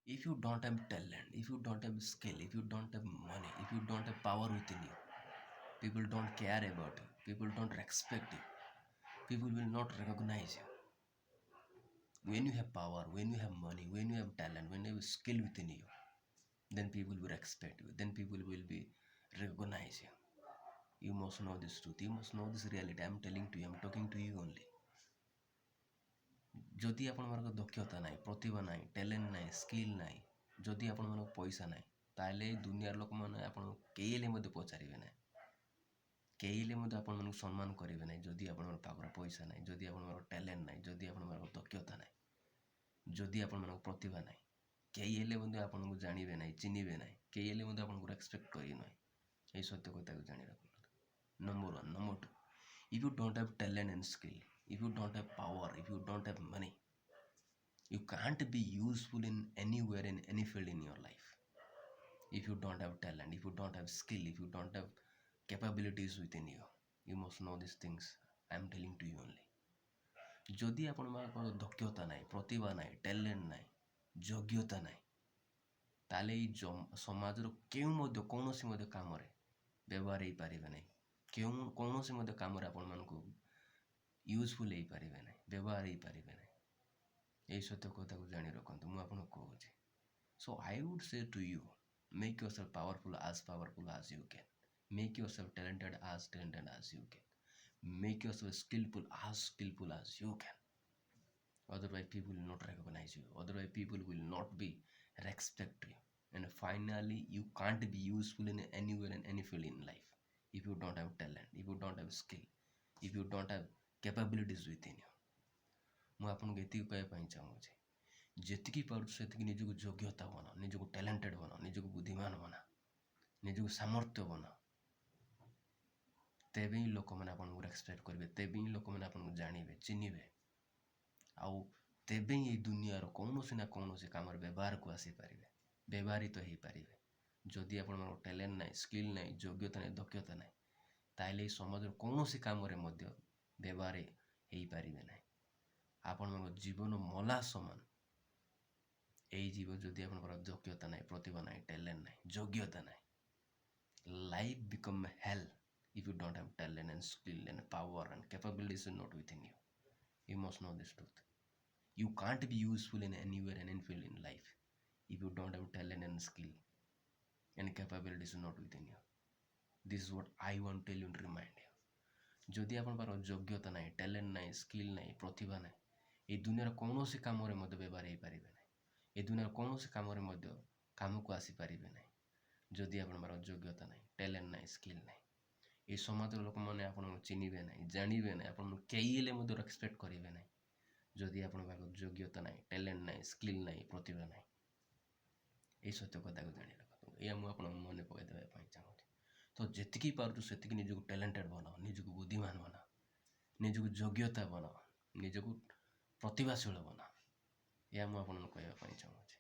If you don't have talent, if you don't have skill, if you don't have money, if you don't have power within you, people don't care about you, people don't respect you, people will not recognize you. When you have power, when you have money, when you have talent, when you have skill within you, then people will respect you, then people will be recognize you. You must know this truth, you must know this reality. I'm telling to you, I'm talking to you only. ଯଦି ଆପଣଙ୍କର ଦକ୍ଷତା ନାହିଁ, ପ୍ରତିଭା ନାହିଁ, talent ନାହିଁ, skill ନାହିଁ, ଯଦି ଆପଣମାନଙ୍କ ପଇସା ନାହିଁ, ତାହେଲେ ଏଇ ଦୁନିଆର ଲୋକମାନେ ଆପଣଙ୍କୁ କେହି ହେଲେ ମଧ୍ୟ ପଚାରିବେ ନାହିଁ, କେହି ହେଲେ ମଧ୍ୟ ଆପଣମାନଙ୍କୁ ସମ୍ମାନ କରିବେ ନାହିଁ। ଯଦି ଆପଣଙ୍କର ପାଖରେ ପଇସା ନାହିଁ, ଯଦି ଆପଣଙ୍କର ଟ୍ୟାଲେଣ୍ଟ ନାହିଁ, ଯଦି ଆପଣଙ୍କର ଦକ୍ଷତା ନାହିଁ, ଯଦି ଆପଣମାନଙ୍କ ପ୍ରତିଭା ନାହିଁ, କେହି ହେଲେ ମଧ୍ୟ ଆପଣଙ୍କୁ ଜାଣିବେ ନାହିଁ, ଚିହ୍ନିବେ ନାହିଁ, କେହି ହେଲେ ମଧ୍ୟ ଆପଣଙ୍କୁ ରେସ୍ପେକ୍ଟ କରିବେ ନାହିଁ। এই সত্য কথাকে জানি রাখুন। Number one. Number two, if you don't have talent and skill, if you don't have power, if you don't have money, you can't be useful in anywhere in any field in your life. If you don't have talent, if you don't have skill, if you don't have capabilities within you, you must know these things. I am telling to you only. ଯଦି ଆପଣଙ୍କର ଦକ୍ଷତା ନାହିଁ, ପ୍ରତିଭା ନାହିଁ, talent ନାହିଁ, ଯୋଗ୍ୟତା ନାହିଁ, ତାହେଲେ ଏଇ ସମାଜର କୌଣସି ମଧ୍ୟ କାମରେ ବ୍ୟବହାର ହେଇପାରିବେ ନାହିଁ, କୌଣସି ମଧ୍ୟ କାମରେ ଆପଣମାନଙ୍କୁ ୟୁଜଫୁଲ୍ ହେଇପାରିବେ ନାହିଁ, ବ୍ୟବହାର ହେଇପାରିବେ ନାହିଁ। এই ସତ୍ୟ କଥାକୁ ଜାଣି ରଖନ୍ତୁ, ମୁଁ ଆପଣଙ୍କୁ କହୁଛି। So I would say to you, make yourself powerful as you can. Make yourself talented as you can. Make yourself skillful as you can. Otherwise people will not recognize you, otherwise people will not be respect you, and finally you can't be useful in anywhere in any field in life if you don't have talent, if you don't have skill, if you don't have capabilities within you. ମୁଁ ଆପଣଙ୍କୁ ଏତିକି କହିବା ପାଇଁ ଚାହୁଁଛି, ଯେତିକି ପାରୁଛୁ ସେତିକି ନିଜକୁ ଯୋଗ୍ୟତା ବନାଅ, ନିଜକୁ ଟ୍ୟାଲେଣ୍ଟେଡ଼ ବନାଅ, ନିଜକୁ ବୁଦ୍ଧିମାନ ବନାଅ, ନିଜକୁ ସାମର୍ଥ୍ୟ ବନାଅ। ତେବେ ହିଁ ଲୋକମାନେ ଆପଣଙ୍କୁ ରେସ୍ପେକ୍ଟ କରିବେ, ତେବେ ହିଁ ଲୋକମାନେ ଆପଣଙ୍କୁ ଜାଣିବେ, ଚିହ୍ନିବେ, ଆଉ ତେବେ ହିଁ ଏଇ ଦୁନିଆର କୌଣସି ନା କୌଣସି କାମରେ ବ୍ୟବହାରିତ ହେଇପାରିବେ। ଯଦି ଆପଣଙ୍କର ଟ୍ୟାଲେଣ୍ଟ ନାହିଁ, ସ୍କିଲ୍ ନାହିଁ, ଯୋଗ୍ୟତା ନାହିଁ, ଦକ୍ଷତା ନାହିଁ, ତାହେଲେ ଏଇ ସମାଜର କୌଣସି କାମରେ ମଧ୍ୟ ବ୍ୟବହାର ହେଇପାରିବେ ନାହିଁ। ଆପଣଙ୍କ ଜୀବନ ମଲା ସମାନ ଏଇ ଜୀବ ଯଦି ଆପଣଙ୍କର ଯୋଗ୍ୟତା ନାହିଁ, ପ୍ରତିଭା ନାହିଁ, ଟ୍ୟାଲେଣ୍ଟ ନାହିଁ, ଯୋଗ୍ୟତା ନାହିଁ। Life become hell if you don't have talent and skill and power and capabilities not within you. You must know this truth. You can't be useful in anywhere and any field in life if you don't have talent and skill and capabilities not within you. This is what I want to tell you and remind you. ଯଦି ଆପଣଙ୍କର ଯୋଗ୍ୟତା ନାହିଁ, talent ନାହିଁ, skill ନାହିଁ, ପ୍ରତିଭା ନାହିଁ, এই ଦୁନିଆର କୌଣସି କାମରେ ମଧ୍ୟ ବ୍ୟବହାର ହେଇପାରିବେ ନାହିଁ, ଏ ଦୁନିଆର କୌଣସି କାମରେ ମଧ୍ୟ କାମକୁ ଆସିପାରିବେ ନାହିଁ। ଯଦି ଆପଣଙ୍କର ଯୋଗ୍ୟତା ନାହିଁ, ଟ୍ୟାଲେଣ୍ଟ ନାହିଁ, ସ୍କିଲ୍ ନାହିଁ, এই ସମାଜର ଲୋକମାନେ ଆପଣଙ୍କୁ ଚିହ୍ନିବେ ନାହିଁ, ଜାଣିବେ ନାହିଁ, ଆପଣଙ୍କୁ କେହି ହେଲେ ମଧ୍ୟ ରେସ୍ପେକ୍ଟ କରିବେ ନାହିଁ। ଯଦି ଆପଣଙ୍କ ପାଖରେ ଯୋଗ୍ୟତା ନାହିଁ, ଟ୍ୟାଲେଣ୍ଟ ନାହିଁ, ସ୍କିଲ୍ ନାହିଁ, ପ୍ରତିଭା ନାହିଁ। এই ସତ୍ୟ କଥାକୁ ଜାଣି ରଖନ୍ତୁ, ଏହା ମୁଁ ଆପଣଙ୍କୁ ମନେ ପକାଇ ଦେବା ପାଇଁ ଚାହୁଁଛି। ତ ଯେତିକି ପାରୁଛୁ ସେତିକି ନିଜକୁ ଟ୍ୟାଲେଣ୍ଟେଡ଼ ବନାଅ, ନିଜକୁ ବୁଦ୍ଧିମାନ ବନାଅ, ନିଜକୁ ଯୋଗ୍ୟତା ବନାଅ, ନିଜକୁ ପ୍ରତିଭାଶୀଳ ବନାଅ। ଏହା ମୁଁ ଆପଣଙ୍କୁ କହିବା ପାଇଁ ଚାହୁଁଛି।